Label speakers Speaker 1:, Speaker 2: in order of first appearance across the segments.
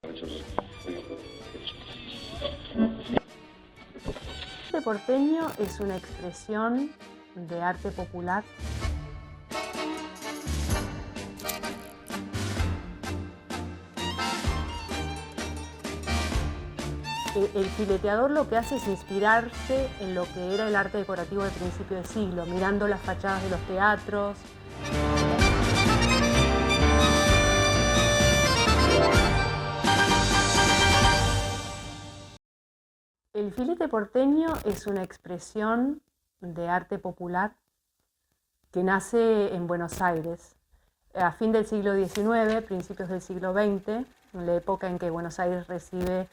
Speaker 1: Arte porteño es una expresión de arte popular el fileteador lo que hace es inspirarse en lo que era el arte decorativo de principio de siglo, mirando las fachadas de los teatros. El filete porteño es una expresión de arte popular que nace en Buenos Aires a fin del siglo XIX, principios del siglo XX, en la época en que Buenos Aires recibe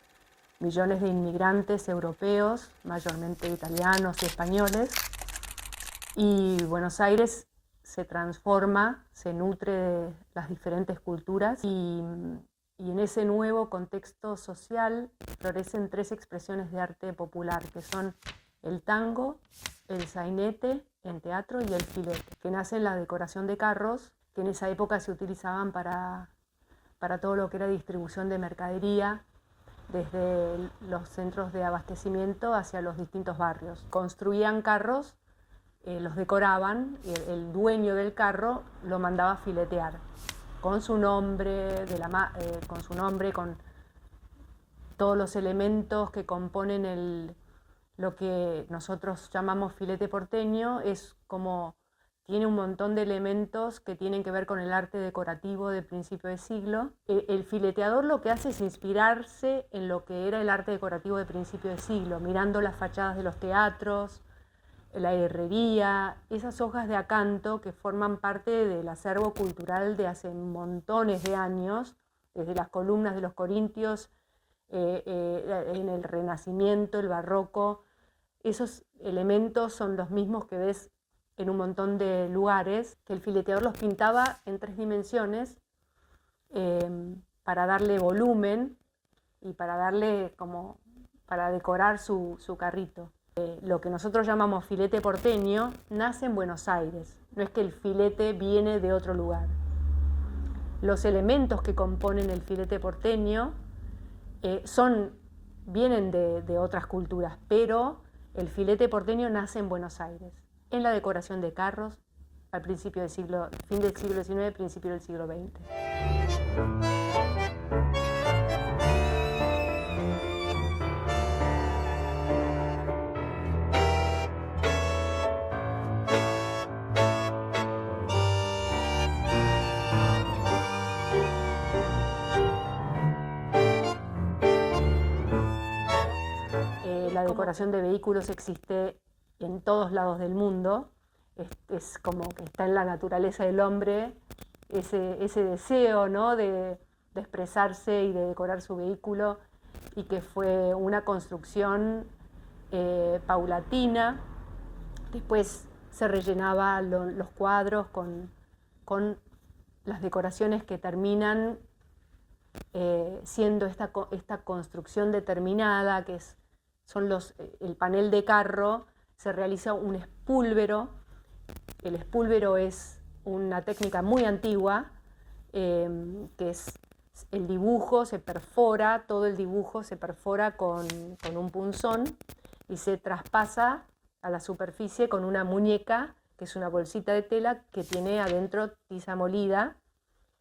Speaker 1: millones de inmigrantes europeos, mayormente italianos y españoles, y Buenos Aires se transforma, se nutre de las diferentes culturas y en ese nuevo contexto social florecen tres expresiones de arte popular, que son el tango, el sainete en teatro y el filete, que nace en la decoración de carros, que en esa época se utilizaban para todo lo que era distribución de mercadería, desde los centros de abastecimiento hacia los distintos barrios. Construían carros, los decoraban, y el dueño del carro lo mandaba a filetear con su nombre, con todos los elementos que componen lo que nosotros llamamos filete porteño. Es como tiene un montón de elementos que tienen que ver con el arte decorativo de principio de siglo. El fileteador lo que hace es inspirarse en lo que era el arte decorativo de principio de siglo, mirando las fachadas de los teatros, la herrería, esas hojas de acanto que forman parte del acervo cultural de hace montones de años, desde las columnas de los corintios, en el Renacimiento, el Barroco. Esos elementos son los mismos que ves en un montón de lugares, que el fileteador los pintaba en 3 dimensiones para darle volumen y para decorar su carrito. Lo que nosotros llamamos filete porteño nace en Buenos Aires, no es que el filete viene de otro lugar. Los elementos que componen el filete porteño vienen de otras culturas, pero el filete porteño nace en Buenos Aires, en la decoración de carros, fin del siglo XIX, principio del siglo XX. La decoración de vehículos existe en todos lados del mundo, es como que está en la naturaleza del hombre ese deseo, ¿no?, de expresarse y de decorar su vehículo, y que fue una construcción paulatina. Después se rellenaba los cuadros con las decoraciones que terminan siendo esta construcción determinada, que el panel de carro. Se realiza un espúlvero. El espúlvero es una técnica muy antigua, que es el dibujo, todo el dibujo se perfora con un punzón y se traspasa a la superficie con una muñeca, que es una bolsita de tela que tiene adentro tiza molida.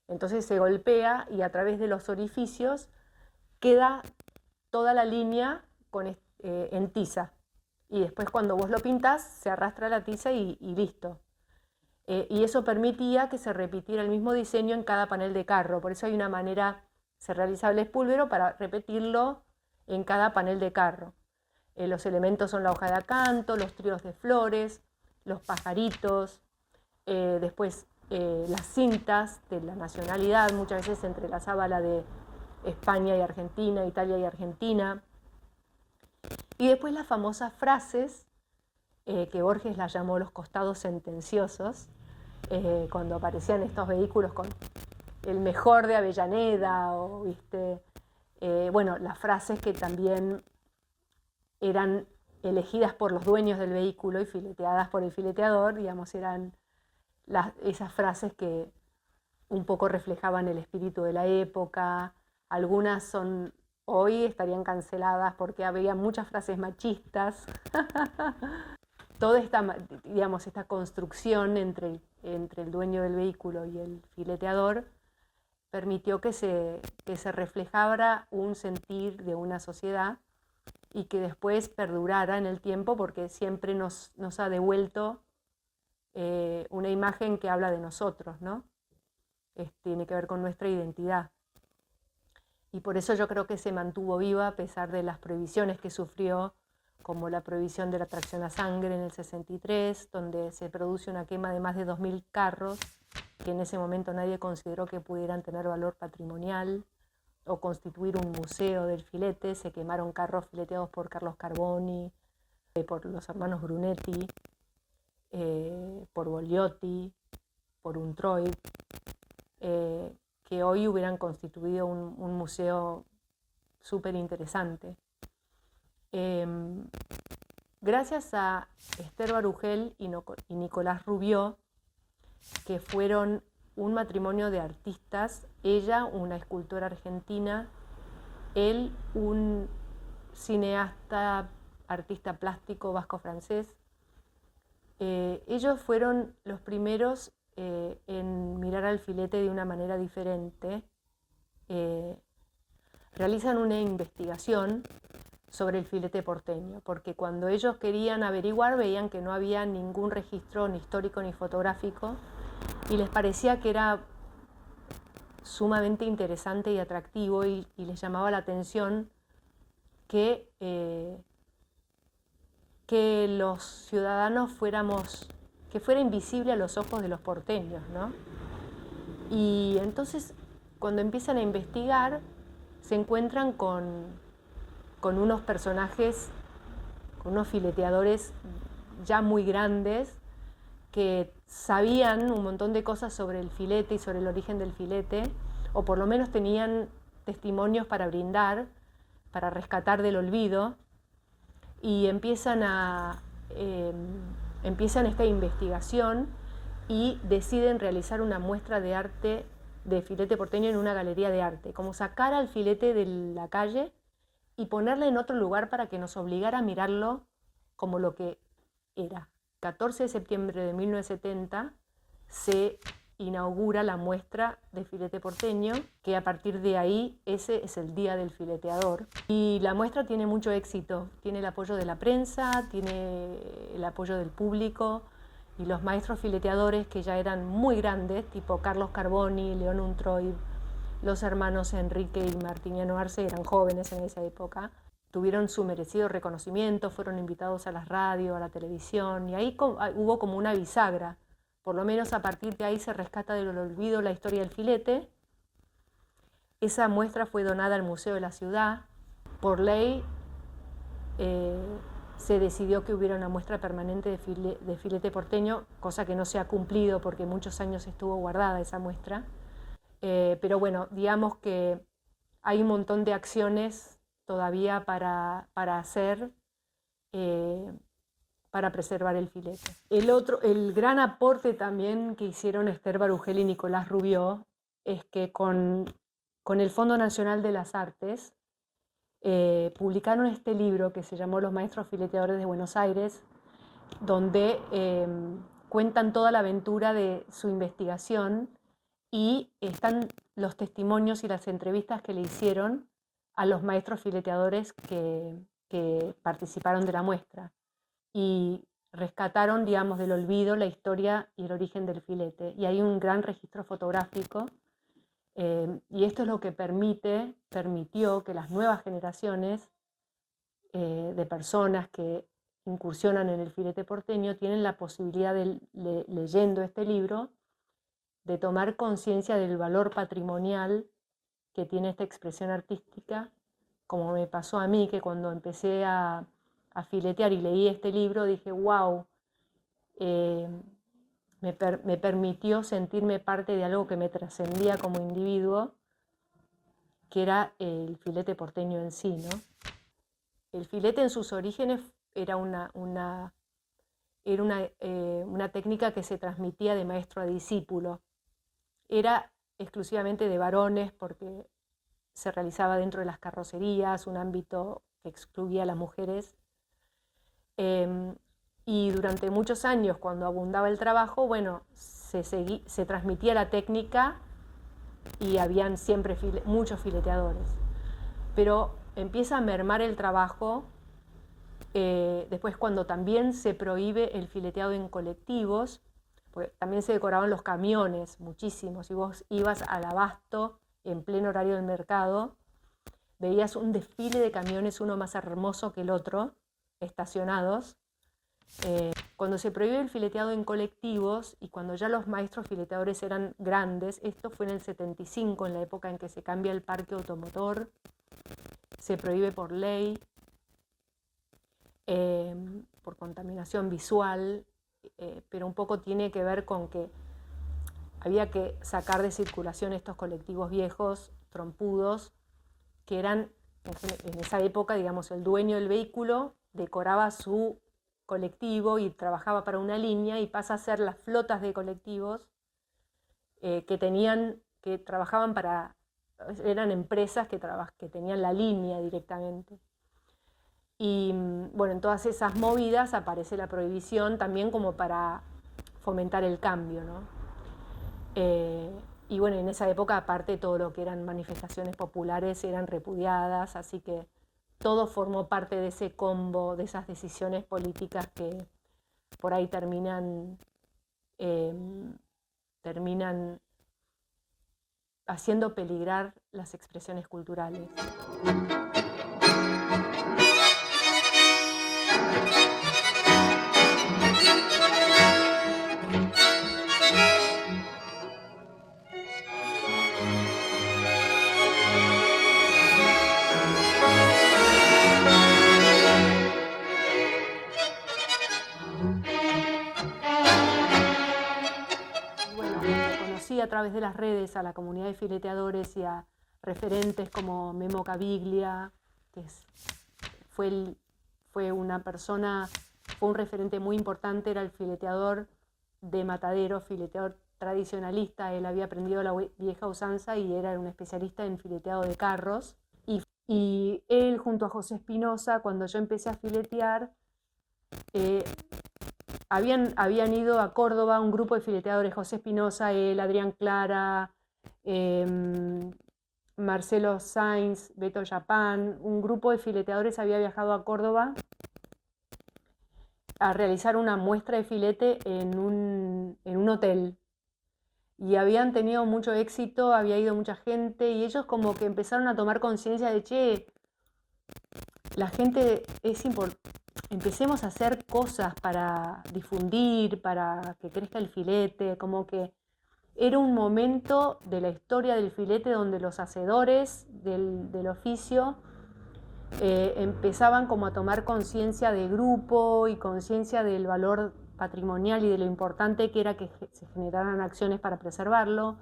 Speaker 1: Entonces se golpea y a través de los orificios queda toda la línea en tiza. Y después cuando vos lo pintás se arrastra la tiza y listo. Y eso permitía que se repitiera el mismo diseño en cada panel de carro. Por eso hay una manera, se realizaba el espúlvero para repetirlo en cada panel de carro. Los elementos son la hoja de acanto, los tríos de flores, los pajaritos, después las cintas de la nacionalidad. Muchas veces se entrelazaba la de España y Argentina, Italia y Argentina. Y después las famosas frases, que Borges las llamó los costados sentenciosos, cuando aparecían estos vehículos con el mejor de Avellaneda, las frases que también eran elegidas por los dueños del vehículo y fileteadas por el fileteador, eran esas frases que un poco reflejaban el espíritu de la época, Algunas son hoy estarían canceladas porque había muchas frases machistas. Toda esta, digamos, esta construcción entre el dueño del vehículo y el fileteador permitió que se reflejara un sentir de una sociedad y que después perdurara en el tiempo, porque siempre nos ha devuelto una imagen que habla de nosotros, ¿no? Tiene que ver con nuestra identidad. Y por eso yo creo que se mantuvo viva a pesar de las prohibiciones que sufrió, como la prohibición de la tracción a sangre en el 63, donde se produce una quema de más de 2.000 carros, que en ese momento nadie consideró que pudieran tener valor patrimonial o constituir un museo del filete. Se quemaron carros fileteados por Carlos Carboni, por los hermanos Brunetti, por Bogliotti, por Untroy, que hoy hubieran constituido un museo súper interesante. Gracias a Esther Barugel y Nicolás Rubió, que fueron un matrimonio de artistas, ella una escultora argentina, él un cineasta, artista plástico vasco-francés. Ellos fueron los primeros en mirar al filete de una manera diferente. Realizan una investigación sobre el filete porteño, porque cuando ellos querían averiguar veían que no había ningún registro ni histórico ni fotográfico y les parecía que era sumamente interesante y atractivo y les llamaba la atención que los ciudadanos que fuera invisible a los ojos de los porteños, ¿no? Y entonces cuando empiezan a investigar se encuentran con unos personajes, con unos fileteadores ya muy grandes que sabían un montón de cosas sobre el filete y sobre el origen del filete, o por lo menos tenían testimonios para brindar, para rescatar del olvido, y empiezan esta investigación y deciden realizar una muestra de arte de filete porteño en una galería de arte, como sacar al filete de la calle y ponerla en otro lugar para que nos obligara a mirarlo como lo que era. 14 de septiembre de 1970 se inaugura la muestra de filete porteño, que a partir de ahí ese es el Día del Fileteador. Y la muestra tiene mucho éxito, tiene el apoyo de la prensa, tiene el apoyo del público, y los maestros fileteadores que ya eran muy grandes, tipo Carlos Carboni, León Untroy, los hermanos Enrique y Martiniano Arce, eran jóvenes en esa época, tuvieron su merecido reconocimiento, fueron invitados a la radio, a la televisión, y ahí hubo como una bisagra. Por lo menos a partir de ahí se rescata del olvido la historia del filete. Esa muestra fue donada al Museo de la Ciudad. Por ley se decidió que hubiera una muestra permanente de filete porteño, cosa que no se ha cumplido porque muchos años estuvo guardada esa muestra. Pero bueno, digamos que hay un montón de acciones todavía para hacer para preservar el filete. El gran aporte también que hicieron Esther Barugel y Nicolás Rubió es que con el Fondo Nacional de las Artes publicaron este libro que se llamó Los Maestros Fileteadores de Buenos Aires, donde cuentan toda la aventura de su investigación y están los testimonios y las entrevistas que le hicieron a los maestros fileteadores que participaron de la muestra y rescataron, digamos, del olvido la historia y el origen del filete. Y hay un gran registro fotográfico y esto es lo que permitió que las nuevas generaciones de personas que incursionan en el filete porteño tienen la posibilidad de, leyendo este libro, de tomar conciencia del valor patrimonial que tiene esta expresión artística, como me pasó a mí, que cuando empecé a filetear y leí este libro dije, wow, me permitió sentirme parte de algo que me trascendía como individuo, que era el filete porteño en sí, ¿no? El filete en sus orígenes era una técnica que se transmitía de maestro a discípulo. Era exclusivamente de varones porque se realizaba dentro de las carrocerías, un ámbito que excluía a las mujeres. Y durante muchos años, cuando abundaba el trabajo, bueno, se transmitía la técnica y habían siempre muchos fileteadores. Pero empieza a mermar el trabajo después, cuando también se prohíbe el fileteado en colectivos, porque también se decoraban los camiones muchísimos. Si vos ibas al abasto en pleno horario del mercado, veías un desfile de camiones, uno más hermoso que el otro, estacionados. Cuando se prohíbe el fileteado en colectivos y cuando ya los maestros fileteadores eran grandes, esto fue en el 75, en la época en que se cambia el parque automotor, se prohíbe por ley, por contaminación visual, pero un poco tiene que ver con que había que sacar de circulación estos colectivos viejos, trompudos, que eran, en esa época, digamos, el dueño del vehículo decoraba su colectivo y trabajaba para una línea, y pasa a ser las flotas de colectivos que trabajaban para, eran empresas que tenían la línea directamente. Y bueno, en todas esas movidas aparece la prohibición también como para fomentar el cambio, ¿no? Y bueno, en esa época, aparte, todo lo que eran manifestaciones populares eran repudiadas, así que todo formó parte de ese combo, de esas decisiones políticas que por ahí terminan haciendo peligrar las expresiones culturales. A través de las redes a la comunidad de fileteadores y a referentes como Memo Caviglia, que fue un referente muy importante, era el fileteador de Matadero, fileteador tradicionalista. Él había aprendido la vieja usanza y era un especialista en fileteado de carros. Y él, junto a José Espinosa, cuando yo empecé a filetear, habían ido a Córdoba un grupo de fileteadores: José Espinosa, él, Adrián Clara, Marcelo Sainz, Beto Yapán. Un grupo de fileteadores había viajado a Córdoba a realizar una muestra de filete en un hotel. Y habían tenido mucho éxito, había ido mucha gente, y ellos como que empezaron a tomar conciencia de, che, la gente es importante. Empecemos a hacer cosas para difundir, para que crezca el filete, como que era un momento de la historia del filete donde los hacedores del oficio empezaban como a tomar conciencia de grupo y conciencia del valor patrimonial y de lo importante que era que se generaran acciones para preservarlo.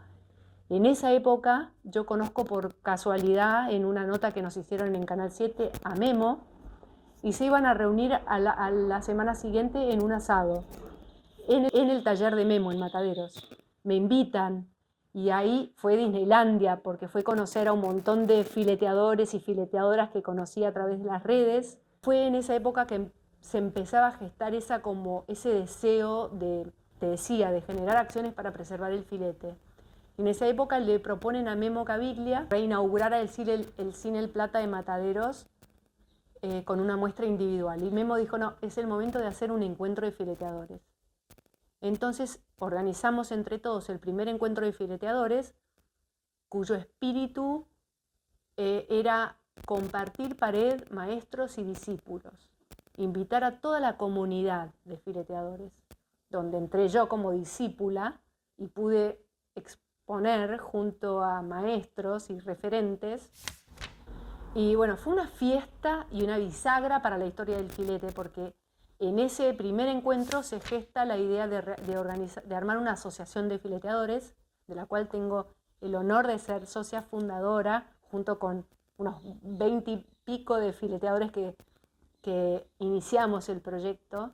Speaker 1: En esa época yo conozco por casualidad, en una nota que nos hicieron en Canal 7, a Memo, y se iban a reunir a la semana siguiente en un asado, en el taller de Memo, en Mataderos. Me invitan, y ahí fue Disneylandia, porque fue conocer a un montón de fileteadores y fileteadoras que conocí a través de las redes. Fue en esa época que se empezaba a gestar ese deseo te decía, de generar acciones para preservar el filete. En esa época le proponen a Memo Caviglia reinaugurar el Cine El Plata de Mataderos, con una muestra individual. Y Memo dijo, no, es el momento de hacer un encuentro de fileteadores. Entonces organizamos entre todos el primer encuentro de fileteadores, cuyo espíritu era compartir pared, maestros y discípulos. Invitar a toda la comunidad de fileteadores, donde entré yo como discípula y pude exponer junto a maestros y referentes. Y bueno, fue una fiesta y una bisagra para la historia del filete, porque en ese primer encuentro se gesta la idea de armar una asociación de fileteadores, de la cual tengo el honor de ser socia fundadora, junto con unos 20 y pico de fileteadores que iniciamos el proyecto.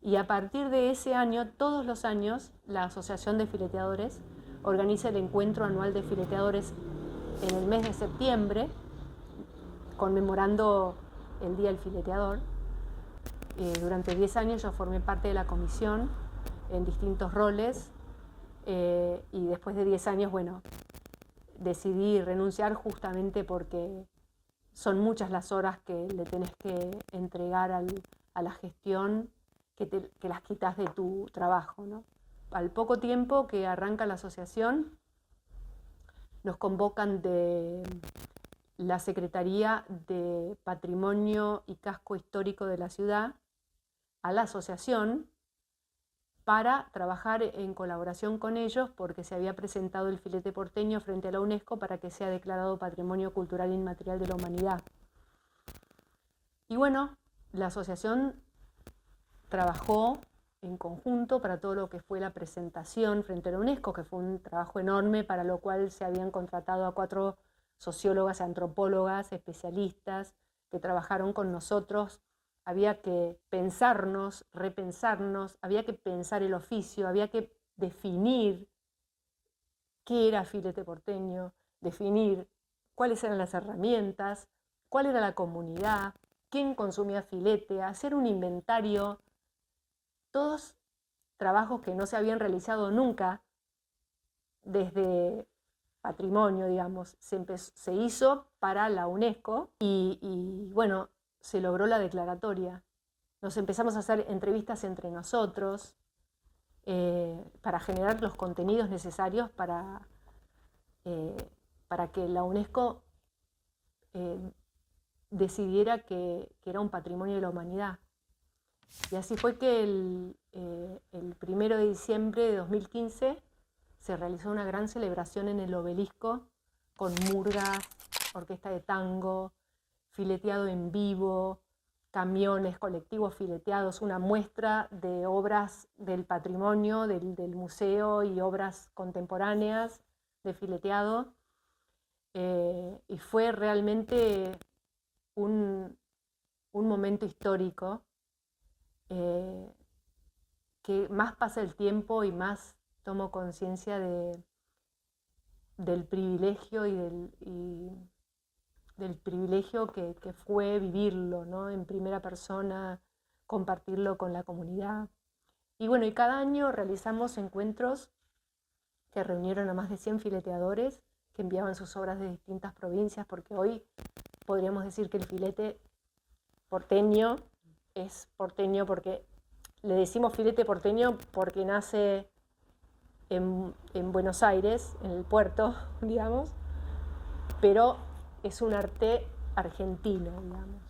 Speaker 1: Y a partir de ese año, todos los años, la Asociación de Fileteadores organiza el encuentro anual de fileteadores en el mes de septiembre, conmemorando el Día del Fileteador. Durante 10 años yo formé parte de la comisión en distintos roles, y después de 10 años, bueno, decidí renunciar justamente porque son muchas las horas que le tenés que entregar a la gestión que las quitas de tu trabajo, ¿no? Al poco tiempo que arranca la asociación, nos convocan de la Secretaría de Patrimonio y Casco Histórico de la ciudad a la asociación para trabajar en colaboración con ellos, porque se había presentado el filete porteño frente a la UNESCO para que sea declarado Patrimonio Cultural Inmaterial de la Humanidad. Y bueno, la asociación trabajó en conjunto para todo lo que fue la presentación frente a la UNESCO, que fue un trabajo enorme, para lo cual se habían contratado a 4 sociólogas, antropólogas, especialistas que trabajaron con nosotros. Había que pensarnos, repensarnos, había que pensar el oficio, había que definir qué era filete porteño, definir cuáles eran las herramientas, cuál era la comunidad, quién consumía filete, hacer un inventario. Todos trabajos que no se habían realizado nunca desde patrimonio, digamos. Se hizo para la UNESCO y bueno, se logró la declaratoria. Nos empezamos a hacer entrevistas entre nosotros para generar los contenidos necesarios para que la UNESCO decidiera que era un patrimonio de la humanidad. Y así fue que el 1 de diciembre de 2015 se realizó una gran celebración en el Obelisco con murgas, orquesta de tango, fileteado en vivo, camiones, colectivos fileteados, una muestra de obras del patrimonio, del museo y obras contemporáneas de fileteado. Y fue realmente un momento histórico. Que más pasa el tiempo y más tomo conciencia del privilegio y del privilegio que fue vivirlo, ¿no? En primera persona, compartirlo con la comunidad. Y bueno, y cada año realizamos encuentros que reunieron a más de 100 fileteadores que enviaban sus obras de distintas provincias, porque hoy podríamos decir que el filete porteño es porteño porque le decimos filete porteño porque nace en Buenos Aires, en el puerto, digamos, pero es un arte argentino, digamos.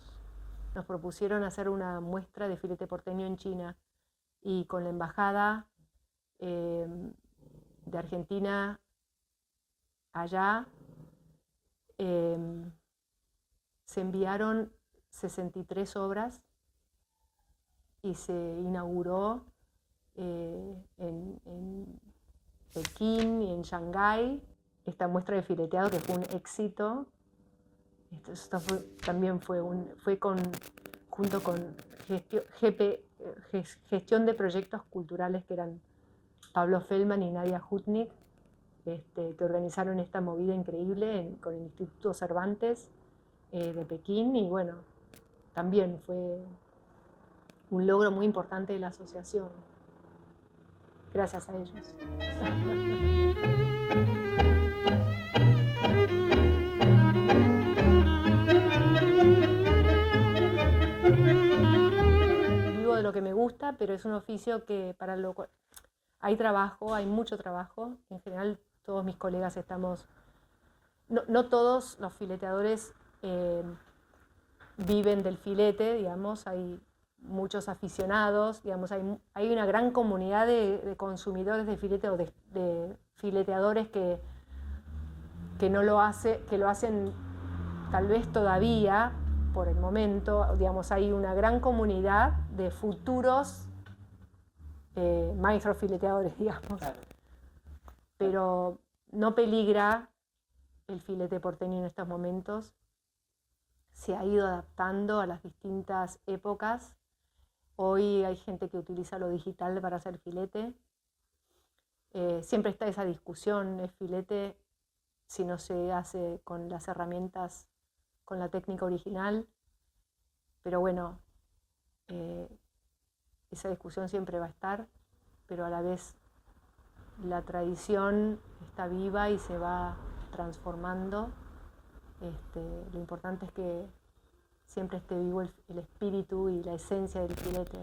Speaker 1: Nos propusieron hacer una muestra de filete porteño en China y con la embajada de Argentina allá se enviaron 63 obras y se inauguró en Pekín y en Shanghái esta muestra de fileteado, que fue un éxito. Esto fue junto con gestión de proyectos culturales, que eran Pablo Feldman y Nadia Hutnik, que organizaron esta movida increíble con el Instituto Cervantes de Pekín. Y bueno, también fue un logro muy importante de la asociación, gracias a ellos. Vivo de lo que me gusta, pero es un oficio que para lo cual hay trabajo, hay mucho trabajo. En general todos mis colegas estamos, no todos los fileteadores viven del filete, digamos, hay muchos aficionados, digamos, hay una gran comunidad de consumidores de filete o de fileteadores que lo hacen tal vez todavía por el momento, digamos, hay una gran comunidad de futuros maestrofileteadores, digamos. Claro. Pero no peligra el filete porteño en estos momentos. Se ha ido adaptando a las distintas épocas. Hoy hay gente que utiliza lo digital para hacer filete. Siempre está esa discusión, ¿es filete si no se hace con las herramientas, con la técnica original. Pero bueno, esa discusión siempre va a estar, pero a la vez la tradición está viva y se va transformando. Lo importante es que siempre esté vivo el espíritu y la esencia del filete.